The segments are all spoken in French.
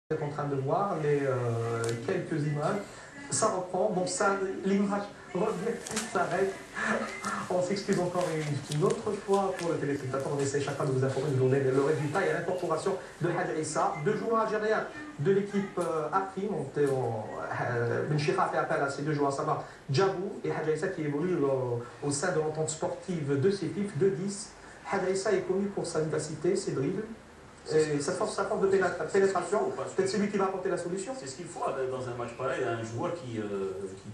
Vous êtes en train de voir quelques images. Ça reprend, donc ça, l'image revient, s'arrête. On s'excuse encore une autre fois pour le téléspectateur. On essaie chaque fois de vous informer, de vous donner le résultat et l'incorporation de Hadj Issa, deux joueurs algériens de l'équipe Après, Benchira fait appel à ces deux joueurs, à savoir Djabou et Hadj Issa qui évoluent au sein de l'entente sportive de Sétif, de 10. Hadj Issa est connu pour sa vivacité, ses dribbles. Et sa force de pénétration, peut-être celui qui va apporter la solution. C'est ce qu'il faut dans un match pareil, un joueur qui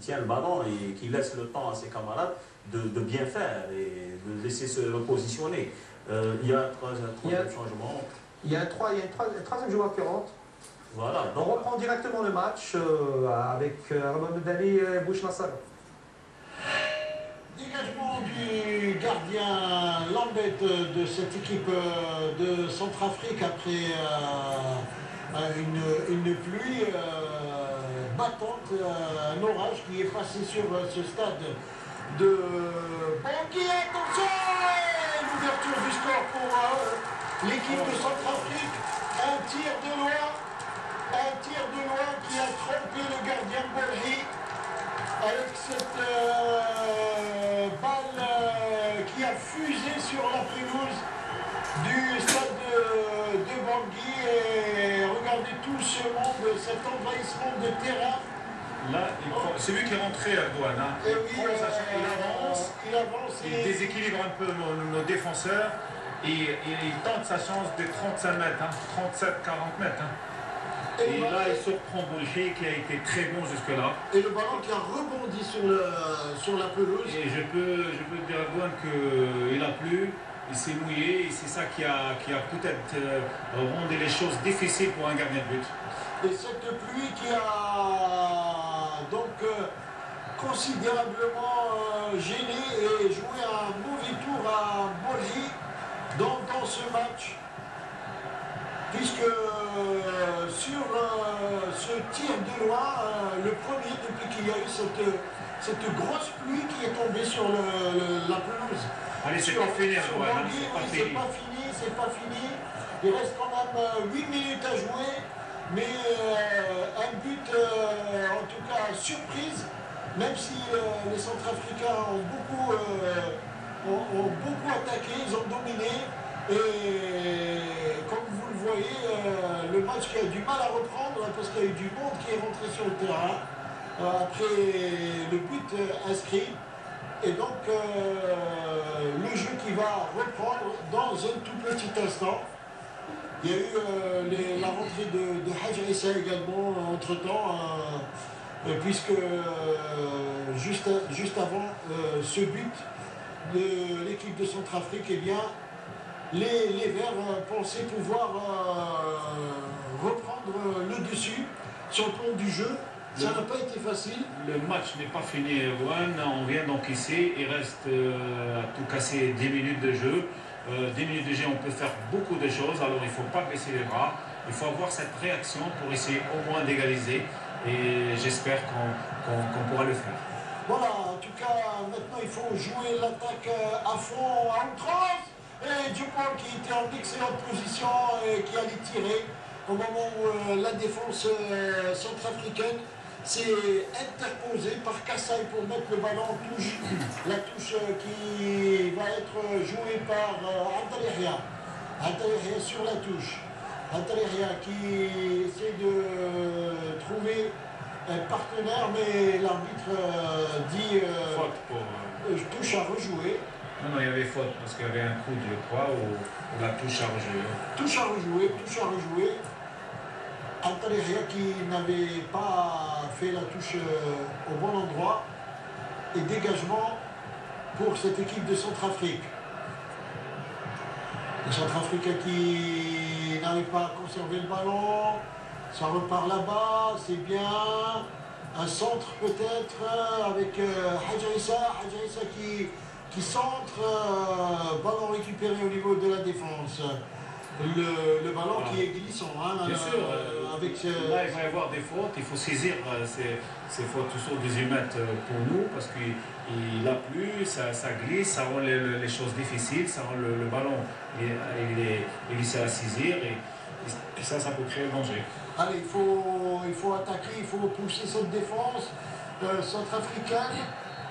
tient le ballon et qui laisse le temps à ses camarades de bien faire et de laisser se repositionner. Il y a un troisième changement. Il y a un troisième joueur qui rentre. Voilà. Donc, on reprend directement le match avec Ramadan Dali et Bouch Nassar. Dégagement du gardien Lambert de cette équipe de Centrafrique après une pluie battante, un orage qui est passé sur ce stade de Bangui. Attention, l'ouverture du score pour l'équipe de Centrafrique. Un tir de loin qui a trompé le gardien Bolhi. Avec cette balle qui a fusé sur la pelouse du stade de Bangui. Et regardez tout ce monde, cet envahissement de terrain. Là, c'est lui qui est rentré à Douane. Hein. Il avance, il déséquilibre un peu nos défenseurs et il tente sa chance des 35 mètres, hein, 37-40 mètres. Hein. Et là, il surprend Bolhi qui a été très bon jusque-là. Et le ballon qui a rebondi sur la pelouse. Et je peux dire à Douane qu'il a plu, il s'est mouillé, et c'est ça qui a peut-être rendu les choses difficiles pour un gardien de but. Et cette pluie qui a donc considérablement gêné et joué un mauvais tour à Bolhi dans ce match. Puisque sur ce tir de loin, le premier depuis qu'il y a eu cette grosse pluie qui est tombée sur la pelouse. Allez, c'est pas fini, c'est pas fini. Il reste quand même 8 minutes à jouer, mais un but en tout cas surprise, même si les Centrafricains ont beaucoup attaqué, ils ont dominé. Et comme vous le voyez, le match qui a du mal à reprendre parce qu'il y a eu du monde qui est rentré sur le terrain après le but inscrit. Et donc le jeu qui va reprendre dans un tout petit instant. Il y a eu la rentrée de Hadj Issa également entre-temps, puisque juste avant ce but de l'équipe de Centrafrique, eh bien, les Verts pensaient pouvoir reprendre le dessus sur le plan du jeu. Ça n'a pas été facile. Le match n'est pas fini, Erwan. On vient d'encaisser. Il reste à tout casser 10 minutes de jeu. 10 minutes de jeu, on peut faire beaucoup de choses. Alors il ne faut pas baisser les bras. Il faut avoir cette réaction pour essayer au moins d'égaliser. Et j'espère qu'on pourra le faire. Voilà, en tout cas, maintenant il faut jouer l'attaque à fond, à outrance. Et Dupont qui était en excellente position et qui allait tirer au moment où la défense centrafricaine s'est interposée par Kassai pour mettre le ballon en touche. La touche qui va être jouée par Antalya. Antalya sur la touche. Antalya qui essaie de trouver un partenaire, mais l'arbitre dit touche à rejouer. Non, il y avait faute parce qu'il y avait un coup de poids ou la touche à rejouer. Touche à rejouer. Antalya qui n'avait pas fait la touche au bon endroit. Et dégagement pour cette équipe de Centrafrique. Les Centrafricains qui n'arrivent pas à conserver le ballon. Ça repart là-bas, c'est bien. Un centre peut-être avec Hadj Issa qui centre, ballon récupéré au niveau de la défense. Le ballon qui est glissant. Hein, bien sûr, là il va y avoir des fautes, il faut saisir ces fautes sur 18 mètres pour nous parce qu'il a plu, ça glisse, ça rend les choses difficiles, ça rend le ballon il est glissé à saisir et ça peut créer le danger. Allez, il faut attaquer, il faut pousser cette défense centrafricaine.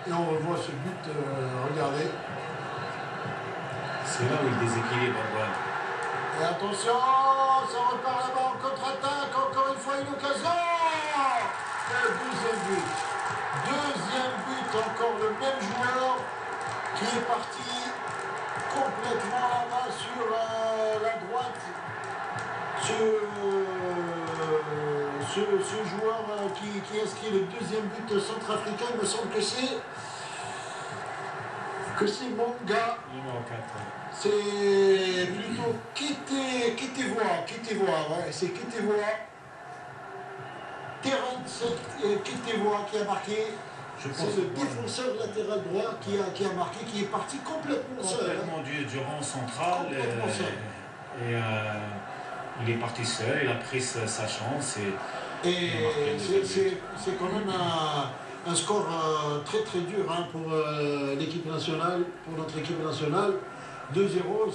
Et on revoit ce but, regardez. C'est là où il déséquilibre. Voilà. Et attention, ça repart là-bas en contre-attaque, encore une fois une occasion. Le deuxième but. Deuxième but, encore le même joueur qui est parti complètement là-bas sur la droite. Ce joueur qui inscrit le deuxième but centrafricain, il me semble que c'est Monga. Numéro 4. C'est plutôt Ketevoa, ouais, c'est Ketevoa. Terence Ketevoa qui a marqué. C'est le défenseur latéral droit qui a marqué, qui est parti complètement seul. Complètement du rang central. Complètement seul. Et il est parti seul, il a pris sa chance. Et c'est quand même un score très très dur hein, pour l'équipe nationale, pour notre équipe nationale. 2-0,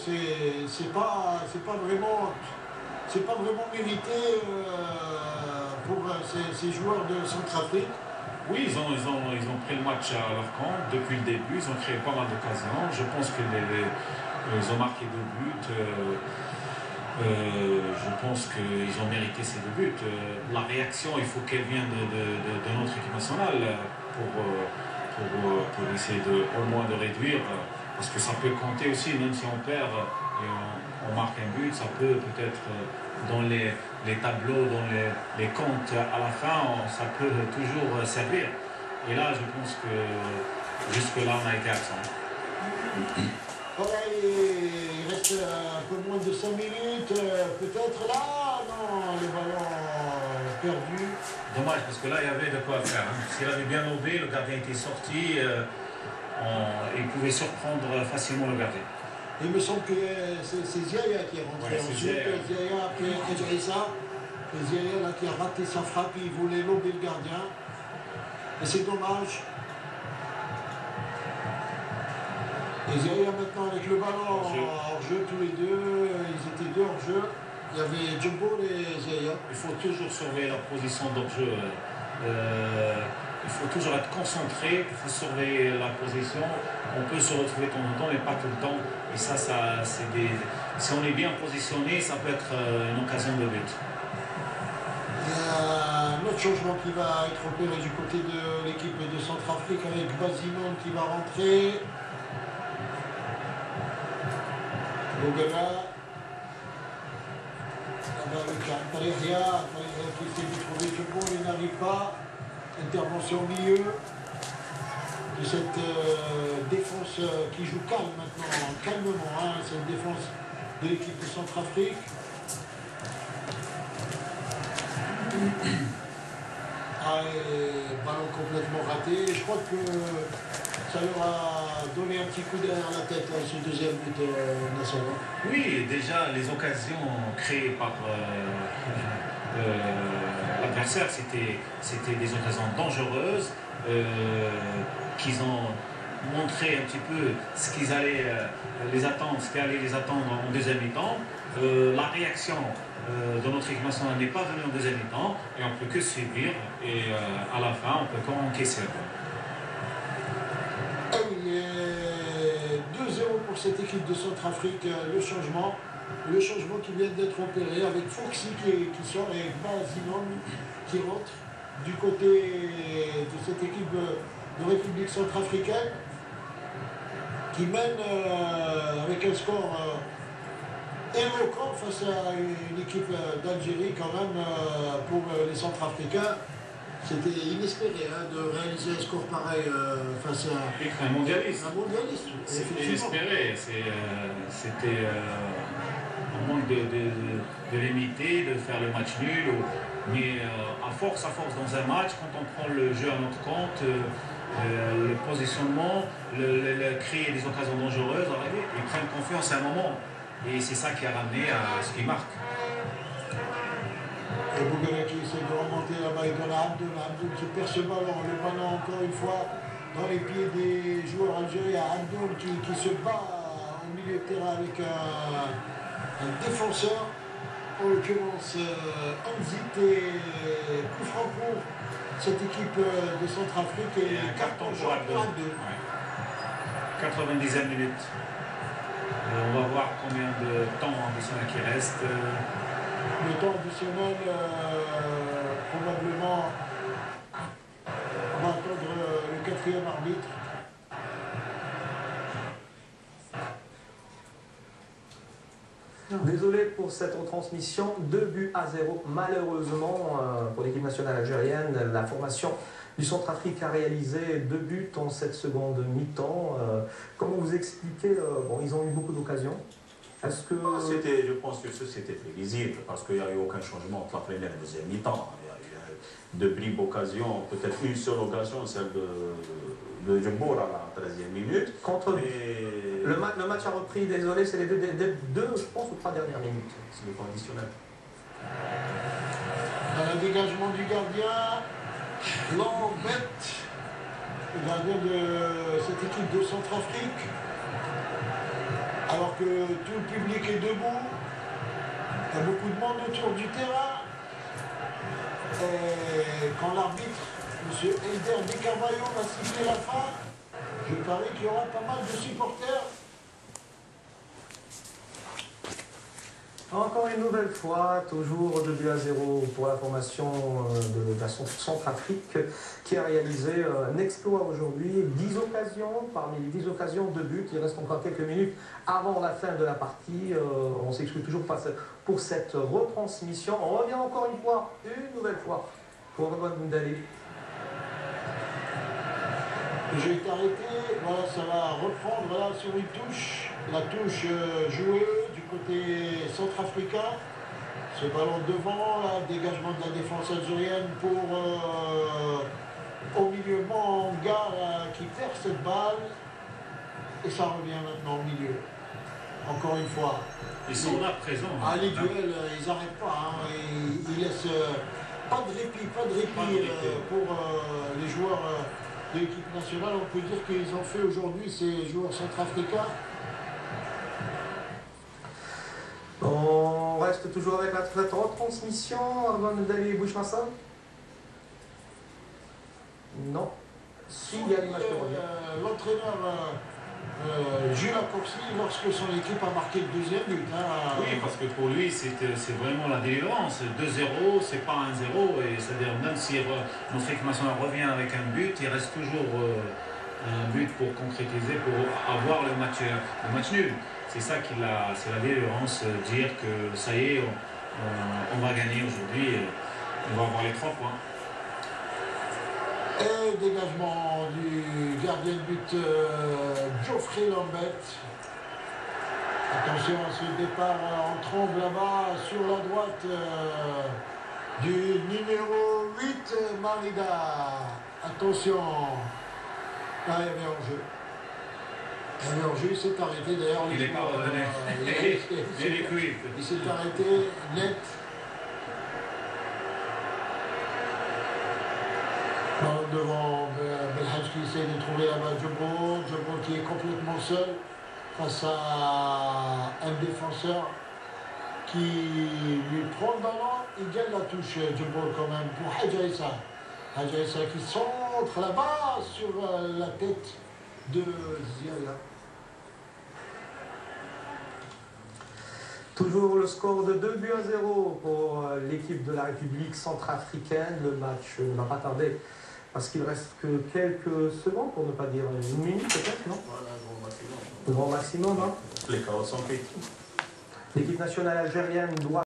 c'est pas vraiment mérité pour ces joueurs de Centrafrique. Oui, ils ont pris le match à leur camp depuis le début, ils ont créé pas mal d'occasions. Je pense qu'ils ont marqué 2 buts. Je pense qu'ils ont mérité ces 2 buts. La réaction, il faut qu'elle vienne de notre équipe nationale pour essayer au moins de réduire. Parce que ça peut compter aussi, même si on perd et on marque un but, ça peut peut-être dans les tableaux, dans les comptes à la fin, ça peut toujours servir. Et là, je pense que jusque-là, on a été absent. Voilà, il reste un peu moins de 5 minutes, peut-être là, non, le ballon perdu. Dommage, parce que là, il y avait de quoi faire. Hein. S'il avait bien lobé, le gardien était sorti, il pouvait surprendre facilement le gardien. Il me semble que c'est Ziaya qui est rentré. Ouais, ensuite, Ziaya après Edrissa. Ziaya là, qui a raté sa frappe, il voulait lober le gardien. Et c'est dommage. Et Ziaya maintenant avec le ballon hors jeu tous les deux, ils étaient 2 hors jeu. Il y avait Jumbo et Ziaya. Il faut toujours surveiller la position d'hors jeu. Il faut toujours être concentré, il faut surveiller la position. On peut se retrouver de temps en temps, mais pas tout le temps. Et ça c'est si on est bien positionné, ça peut être une occasion de but. Il y a un autre changement qui va être opéré du côté de l'équipe de Centrafrique avec Bazinon qui va rentrer. Bogana. Avec Antareria qui essaie de trouver du bon, il n'arrive pas. Intervention au milieu de cette défense qui joue calme maintenant, calmement. Hein, cette défense de l'équipe de Centrafrique. Ballon complètement raté. Je crois que ça leur a donné un petit coup derrière la tête, là, ce deuxième but national. Oui, déjà, les occasions créées par l'adversaire, c'était des occasions dangereuses qu'ils ont montré un petit peu ce qu'ils allaient les attendre, ce qui allait les attendre en deuxième mi-temps. La réaction de notre équipe nationale n'est pas venue en deuxième mi-temps et on ne peut que subir et à la fin on peut qu'encaisser. 2-0 pour cette équipe de Centrafrique, le changement qui vient d'être opéré avec Foxy qui sort et Bazinon qui rentre du côté de cette équipe de République centrafricaine qui mène avec un score éloquent face à une équipe d'Algérie quand même pour les Centrafricains. C'était inespéré hein, de réaliser un score pareil face à un mondialiste. C'était inespéré. C'était un manque de limiter, de faire le match nul. Mais à force dans un match, quand on prend le jeu à notre compte, le positionnement, créer des occasions dangereuses, ils prennent confiance à un moment. Et c'est ça qui a ramené à ce qui marque. Et Bogana qui essaie de remonter là-bas et donne à Abdoul qui perd ce ballon. Le ballon encore une fois dans les pieds des joueurs algériens. Abdoul qui se bat au milieu de terrain avec un défenseur. en l'occurrence Anzit et coup franc pour cette équipe de Centrafrique et un carton pour jaune Abdo. à 2. 90e minute. On va voir combien de temps additionnel qui reste. Le temps additionnel, probablement, on va attendre le 4e arbitre. Désolé pour cette retransmission, 2-0 malheureusement pour l'équipe nationale algérienne. La formation du Centrafrique a réalisé 2 buts en cette seconde mi-temps. Comment vous expliquez bon, ils ont eu beaucoup d'occasions. Est-ce que... Je pense que c'était prévisible parce qu'il n'y a eu aucun changement entre la première et la deuxième mi-temps. Il y a eu de bribes occasions, peut-être une seule occasion, celle de Djembour à la 13e minute. Le match a repris, désolé, c'est les deux, je pense, ou 3 dernières minutes. C'est le conditionnel. Dans le dégagement du gardien, Lambert, le gardien de cette équipe de Centrafrique, alors que tout le public est debout, il y a beaucoup de monde autour du terrain. Et quand l'arbitre, M. Elder De Carvalho, va siffler la fin, je parie qu'il y aura pas mal de supporters. Encore une nouvelle fois, toujours 2-0 pour la formation de la Centrafrique qui a réalisé un exploit aujourd'hui. 10 occasions, parmi les 10 occasions de but, il reste encore quelques minutes avant la fin de la partie. On ne s'exclut toujours pas pour cette retransmission. On revient encore une nouvelle fois pour Rebon Ndali. Le jeu est arrêté, voilà, ça va reprendre voilà, sur une touche. La touche jouée du côté centrafricain. Ce ballon devant, là, dégagement de la défense algérienne pour au milieu Manga qui perd cette balle. Et ça revient maintenant au milieu. Encore une fois. Ils sont là présents. Ah, les duels, ils n'arrêtent pas. Hein, ils laissent pas de répit pour les joueurs de l'équipe nationale. On peut dire qu'ils ont fait aujourd'hui ces joueurs centrafricains. On reste toujours avec la retransmission. Rebon Ndali et Bouchmassa. Non. Si, il y a l'image qui revient. L'entraîneur Jules Accourci lorsque son équipe a marqué le 2e but. Hein. Oui, parce que pour lui, c'est vraiment la délivrance. 2-0, c'est pas 1-0. Et c'est-à-dire, même si notre équipe nationale revient avec un but, il reste toujours un but pour concrétiser, pour avoir le match nul. C'est ça c'est la délivrance, dire que ça y est, on va gagner aujourd'hui, on va avoir les 3 points. Et dégagement du gardien de but Geoffrey Lambert. Attention à ce départ en trombe là-bas sur la droite du numéro 8 Marida. Attention. Là, il y avait hors-jeu. Il y avait hors-jeu, il s'est arrêté d'ailleurs. Il n'est pas revenu. Il s'est arrêté net. Devant Belhaj qui essaie de trouver là-bas Djembour qui est complètement seul face à un défenseur qui lui prend le ballon, il gagne la touche Djembour quand même pour Hadja Issa. Hadja Issa qui centre là-bas sur la tête de Ziaya. Toujours le score de 2-0 pour l'équipe de la République centrafricaine. Le match ne va pas tarder parce qu'il reste que quelques secondes, pour ne pas dire une minute peut-être, non? Voilà, grand maximum. Le grand maximum, hein. Les 45. L'équipe nationale algérienne doit